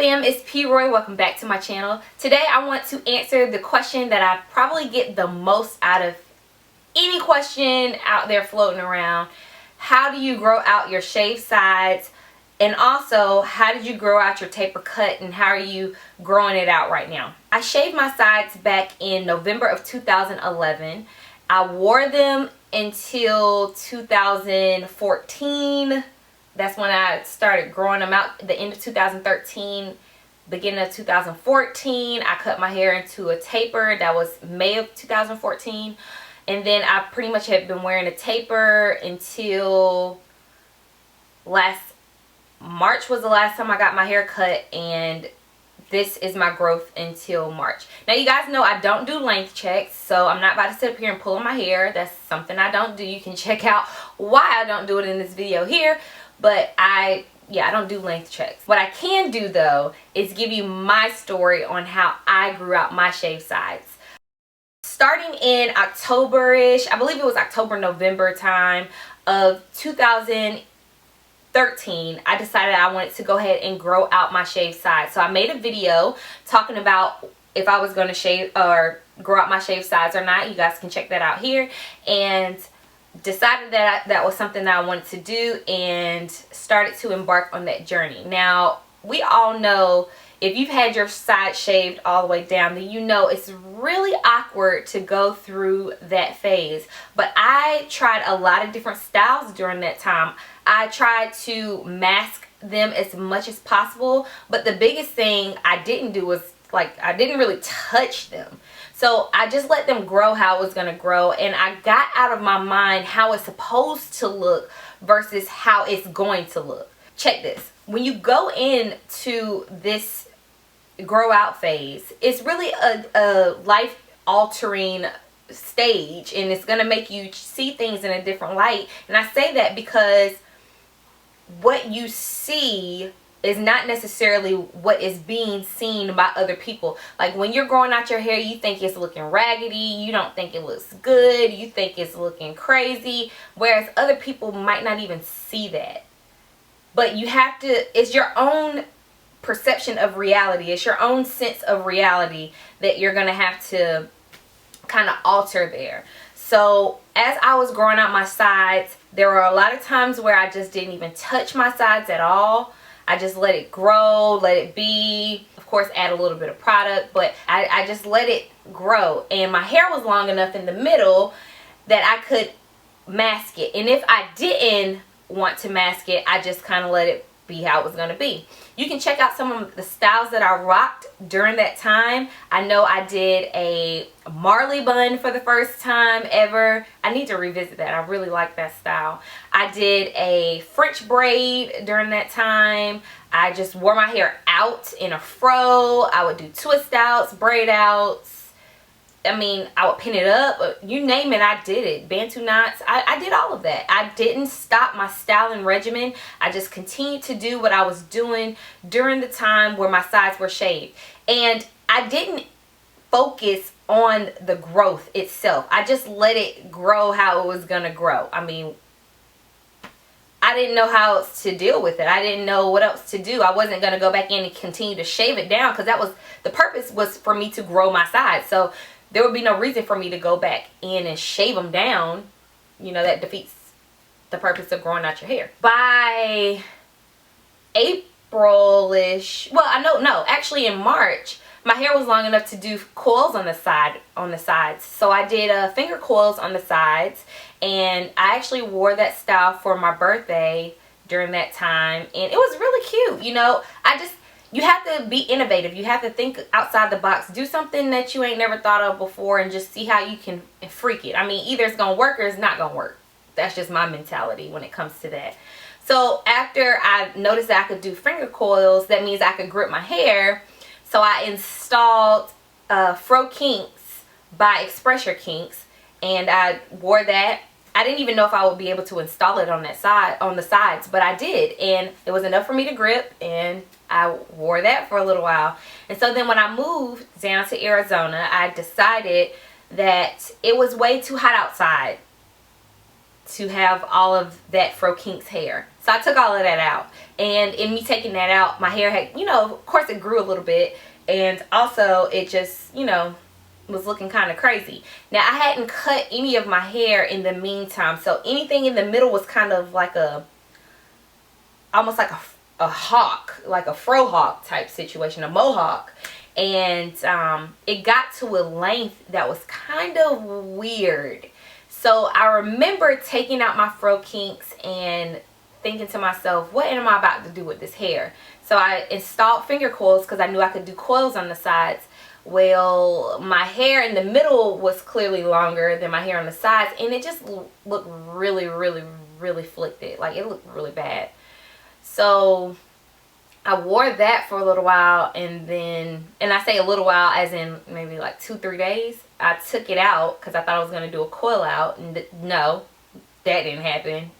fam, it's askpRoy. Welcome back to my channel. Today I want to answer the question that I probably get the most out of any question out there floating around. How do you grow out your shaved sides? And also, how did you grow out your taper cut and how are you growing it out right now? I shaved my sides back in November of 2011. I wore them until 2014. That's when I started growing them out. The end of 2013, beginning of 2014, I cut my hair into a taper. That was May of 2014. And then I pretty much had been wearing a taper until last March was the last time I got my hair cut, and this is my growth until March. Now you guys know I don't do length checks, so I'm not about to sit up here and pull my hair. That's something I don't do. You can check out why I don't do it in this video here, but I don't do length checks. What I can do though is give you my story on how I grew out my shaved sides. Starting in October-ish, I believe it was October, November time of 2013, I decided I wanted to go ahead and grow out my shaved sides. So I made a video talking about if I was going to shave or grow out my shaved sides or not. You guys can check that out here. And decided that that was something that I wanted to do and started to embark on that journey. Now, we all know if you've had your side shaved all the way down, then you know it's really awkward to go through that phase. But I tried a lot of different styles during that time. I tried to mask them as much as possible, but the biggest thing I didn't do was, like, I didn't really touch them. So I just let them grow how it was going to grow, and I got out of my mind how it's supposed to look versus how it's going to look. Check this. When you go into this grow out phase, it's really a life altering stage, and it's going to make you see things in a different light. And I say that because what you see is not necessarily what is being seen by other people. Like when you're growing out your hair, you think it's looking raggedy, you don't think it looks good, you think it's looking crazy, whereas other people might not even see that. But you have to, it's your own perception of reality, it's your own sense of reality that you're gonna have to kind of alter there. So as I was growing out my sides, there were a lot of times where I just didn't even touch my sides at all. I just let it grow, let it be. Of course, add a little bit of product, but I just let it grow. And my hair was long enough in the middle that I could mask it. And if I didn't want to mask it, I just kind of let it be how it was going to be. You can check out some of the styles that I rocked during that time. I know I did a Marley bun for the first time ever. I need to revisit that. I really like that style. I did a French braid during that time. I just wore my hair out in a fro. I would do twist outs, braid outs. I mean, I would pin it up. You name it, I did it. Bantu knots. I did all of that. I didn't stop my styling regimen. I just continued to do what I was doing during the time where my sides were shaved. And I didn't focus on the growth itself. I just let it grow how it was going to grow. I mean, I didn't know how else to deal with it. I didn't know what else to do. I wasn't going to go back in and continue to shave it down because that was, the purpose was for me to grow my sides. So there would be no reason for me to go back in and shave them down. You know, that defeats the purpose of growing out your hair. By April-ish, well, actually in March, my hair was long enough to do coils on the sides. So I did finger coils on the sides, and I actually wore that style for my birthday during that time, and it was really cute. You know, you have to be innovative. You have to think outside the box. Do something that you ain't never thought of before and just see how you can freak it. I mean, either it's going to work or it's not going to work. That's just my mentality when it comes to that. So after I noticed that I could do finger coils, that means I could grip my hair. So I installed Fro Kinks by Expressure Kinks, and I wore that. I didn't even know if I would be able to install it on the sides, but I did, and it was enough for me to grip, and I wore that for a little while. And so then when I moved down to Arizona, I decided that it was way too hot outside to have all of that Fro Kinks hair. So I took all of that out. And in me taking that out, my hair had, you know, of course it grew a little bit. And also it just, you know, was looking kind of crazy. Now I hadn't cut any of my hair in the meantime. So anything in the middle was kind of like almost like a hawk, like a fro hawk type situation, a mohawk. And it got to a length that was kind of weird. So I remember taking out my fro kinks and thinking to myself, what am I about to do with this hair? So I installed finger coils because I knew I could do coils on the sides. Well, my hair in the middle was clearly longer than my hair on the sides, and it just looked really, really, really flicked. Like, it looked really bad. So I wore that for a little while, and then, and I say a little while as in maybe like 2-3 days, I took it out because I thought I was going to do a coil out, and no, that didn't happen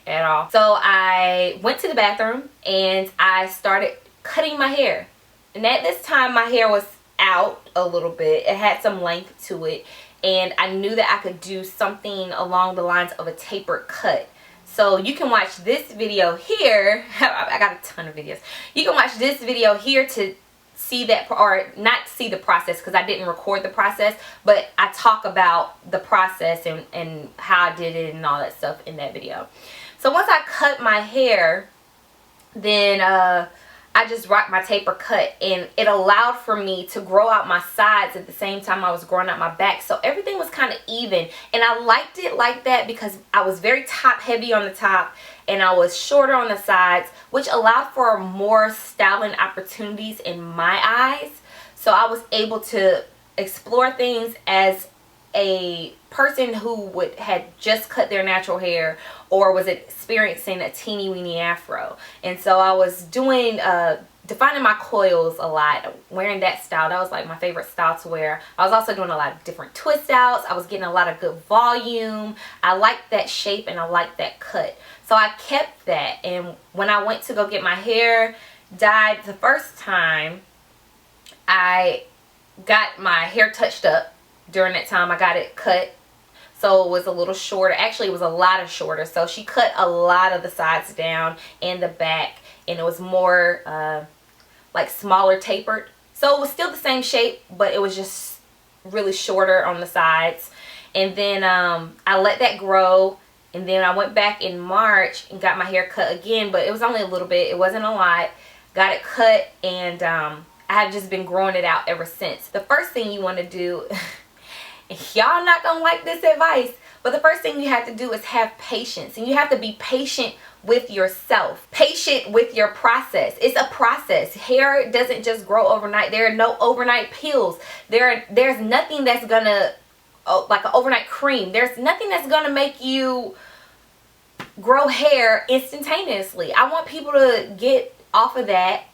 at all. So I went to the bathroom and I started cutting my hair, and at this time my hair was out a little bit. It had some length to it, and I knew that I could do something along the lines of a tapered cut. So you can watch this video here. I got a ton of videos. You can watch this video here to see that, or not see the process because I didn't record the process, but I talk about the process and how I did it and all that stuff in that video. So once I cut my hair, then I just rocked my taper cut, and it allowed for me to grow out my sides at the same time I was growing out my back. So everything was kind of even, and I liked it like that because I was very top heavy on the top and I was shorter on the sides, which allowed for more styling opportunities in my eyes. So I was able to explore things as a person who had just cut their natural hair or was experiencing a teeny weeny afro. And so I was doing defining my coils a lot, wearing that style. That was like my favorite style to wear. I was also doing a lot of different twist outs. I was getting a lot of good volume. I liked that shape and I liked that cut, so I kept that. And when I went to go get my hair dyed the first time, I got my hair touched up. During that time I got it cut, so it was a little shorter. Actually, it was a lot shorter. So she cut a lot of the sides down and the back, and it was more like smaller tapered. So it was still the same shape, but it was just really shorter on the sides. And then I let that grow, and then I went back in March and got my hair cut again, but it was only a little bit. It wasn't a lot. Got it cut, and I have just been growing it out ever since. The first thing you want to do y'all not gonna like this advice, but the first thing you have to do is have patience, and you have to be patient with yourself, patient with your process. It's a process. Hair doesn't just grow overnight. There are no overnight pills. There's nothing that's gonna like an overnight cream. There's nothing that's gonna make you grow hair instantaneously. I want people to get off of that.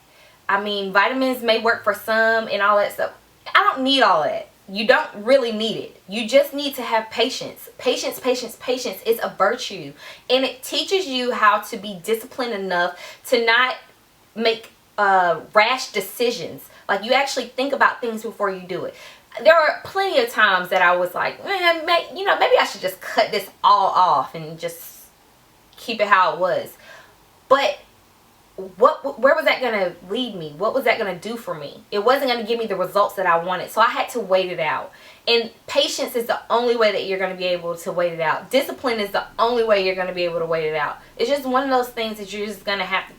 I mean, vitamins may work for some and all that stuff. I don't need all that. You don't really need it. You just need to have patience. Patience, patience, patience is a virtue. And it teaches you how to be disciplined enough to not make rash decisions. Like, you actually think about things before you do it. There were plenty of times that I was like, man, maybe I should just cut this all off and just keep it how it was. But where was that going to lead me? What was that going to do for me? It wasn't going to give me the results that I wanted. So I had to wait it out. And patience is the only way that you're going to be able to wait it out. Discipline is the only way you're going to be able to wait it out. It's just one of those things that you're just going to have to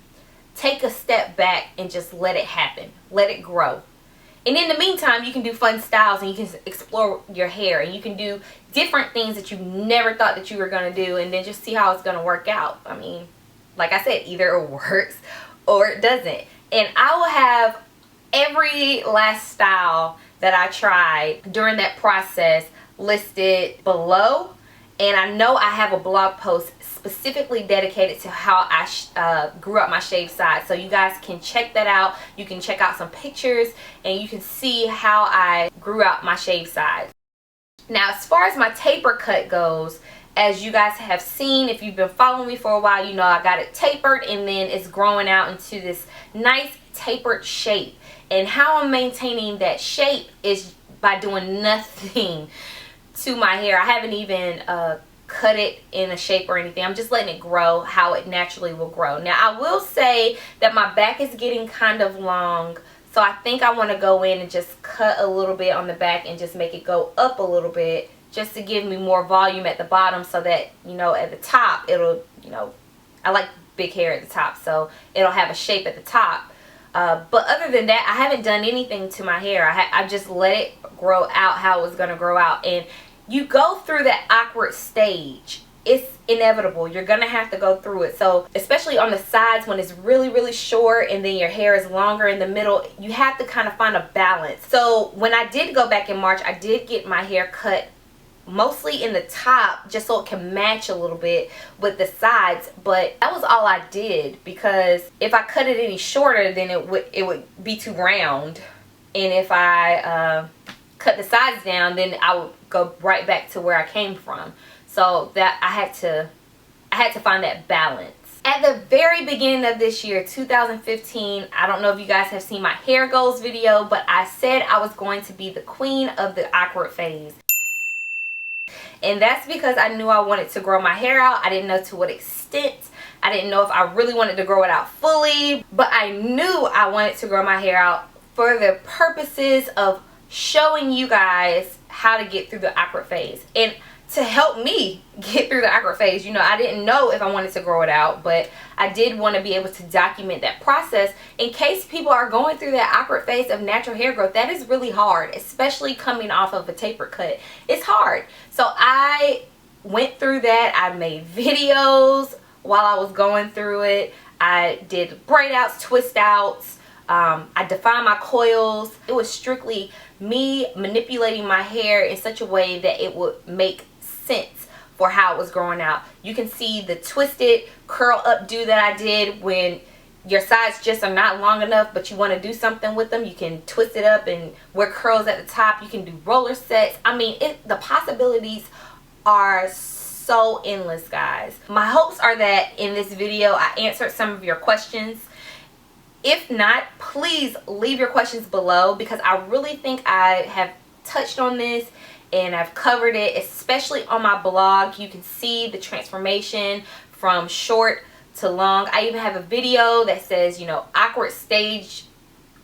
take a step back and just let it happen. Let it grow. And in the meantime, you can do fun styles, and you can explore your hair, and you can do different things that you never thought that you were going to do, and then just see how it's going to work out. I mean, like I said, either it works or it doesn't. And I will have every last style that I tried during that process listed below. And I know I have a blog post specifically dedicated to how I grew up my shaved side. So you guys can check that out. You can check out some pictures, and you can see how I grew out my shaved side. Now, as far as my taper cut goes, as you guys have seen, if you've been following me for a while, you know I got it tapered, and then it's growing out into this nice tapered shape. And how I'm maintaining that shape is by doing nothing to my hair. I haven't even cut it in a shape or anything. I'm just letting it grow how it naturally will grow. Now I will say that my back is getting kind of long, so I think I want to go in and just cut a little bit on the back and just make it go up a little bit, just to give me more volume at the bottom, so that, you know, at the top it'll, you know, I like big hair at the top, so it'll have a shape at the top. But other than that, I haven't done anything to my hair. I just let it grow out how it was going to grow out. And you go through that awkward stage. It's inevitable. You're going to have to go through it. So especially on the sides when it's really, really short and then your hair is longer in the middle, you have to kind of find a balance. So when I did go back in March, I did get my hair cut mostly in the top, just so it can match a little bit with the sides. But that was all I did, because if I cut it any shorter, then it would be too round, and if I cut the sides down, then I would go right back to where I came from. So that I had to find that balance. At the very beginning of this year, 2015, I don't know if you guys have seen my hair goals video, but I said I was going to be the queen of the awkward phase. And that's because I knew I wanted to grow my hair out. I didn't know to what extent. I didn't know if I really wanted to grow it out fully. But I knew I wanted to grow my hair out for the purposes of showing you guys how to get through the awkward phase. And to help me get through the awkward phase, you know, I didn't know if I wanted to grow it out, but I did want to be able to document that process in case people are going through that awkward phase of natural hair growth. That is really hard, especially coming off of a tapered cut. It's hard. So I went through that. I made videos while I was going through it. I did braid outs, twist outs. I defined my coils. It was strictly me manipulating my hair in such a way that it would make sense for how it was growing out. You can see the twisted curl up do that I did. When your sides just are not long enough but you want to do something with them, you can twist it up and wear curls at the top. You can do roller sets. I mean, the possibilities are so endless, guys. My hopes are that in this video I answered some of your questions. If not, please leave your questions below, because I really think I have touched on this and I've covered it, especially on my blog. You can see the transformation from short to long. I even have a video that says, you know, awkward stage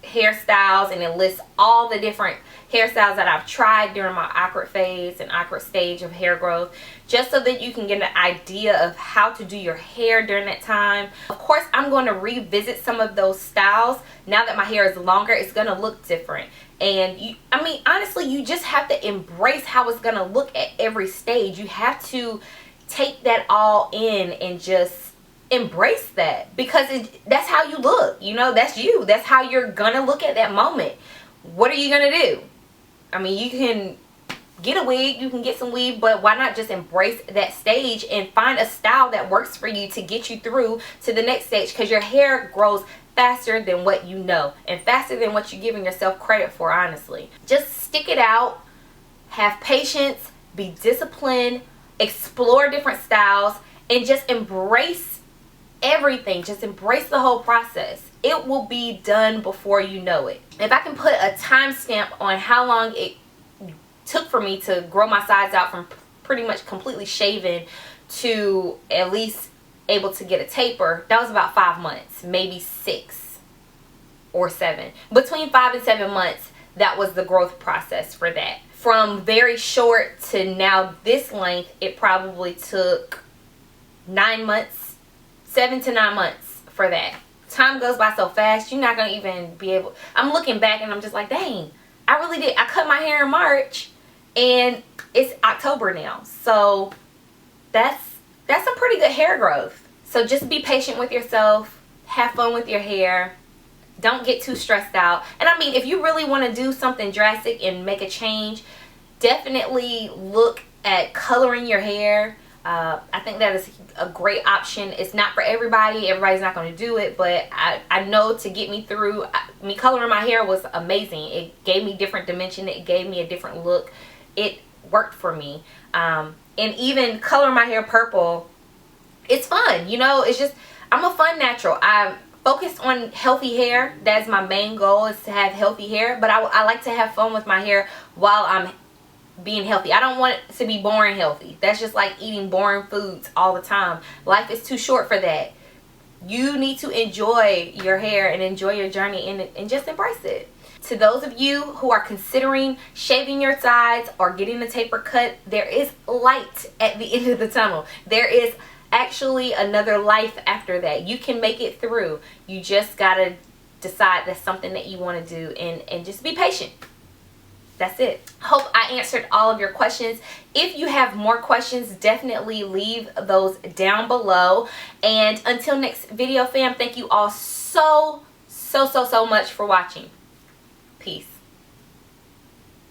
hairstyles, and it lists all the different hairstyles that I've tried during my awkward phase and awkward stage of hair growth, just so that you can get an idea of how to do your hair during that time. Of course, I'm going to revisit some of those styles. Now that my hair is longer, it's going to look different. And I mean, honestly, you just have to embrace how it's going to look at every stage. You have to take that all in and just embrace that, because that's how you look. You know, that's you. That's how you're going to look at that moment. What are you going to do? I mean, you can get a wig, you can get some weave, but why not just embrace that stage and find a style that works for you to get you through to the next stage? Because your hair grows faster than what you know, and faster than what you're giving yourself credit for, honestly. Just stick it out, have patience, be disciplined, explore different styles, and just embrace everything. Just embrace the whole process. It will be done before you know it. If I can put a timestamp on how long it took for me to grow my sides out from pretty much completely shaven to at least able to get a taper, that was about 5 months, maybe 6 or 7. Between 5 and 7 months, that was the growth process for that. From very short to now this length, it probably took 9 months, 7 to 9 months for that. Time goes by so fast, you're not gonna even be able. I'm looking back and I'm just like, dang, I really did. I cut my hair in March and it's October now. So that's some pretty good hair growth. So just be patient with yourself, have fun with your hair, don't get too stressed out. And I mean, if you really want to do something drastic and make a change, definitely look at coloring your hair. I think that is a great option. It's not for everybody. Everybody's not going to do it, but I know to get me through, me coloring my hair was amazing. It gave me different dimension. It gave me a different look. It worked for me. And even coloring my hair purple, it's fun. You know, it's just, I'm a fun natural. I'm focused on healthy hair. That's my main goal, is to have healthy hair. But I like to have fun with my hair while I'm being healthy. I don't want it to be boring healthy. That's just like eating boring foods all the time. Life is too short for that. You need to enjoy your hair and enjoy your journey and just embrace it. To those of you who are considering shaving your sides or getting a taper cut, there is light at the end of the tunnel. There is actually another life after that. You can make it through. You just gotta decide that's something that you want to do, and just be patient. That's it. Hope I answered all of your questions. If you have more questions, definitely leave those down below. And until next video, fam, thank you all so much for watching. Peace.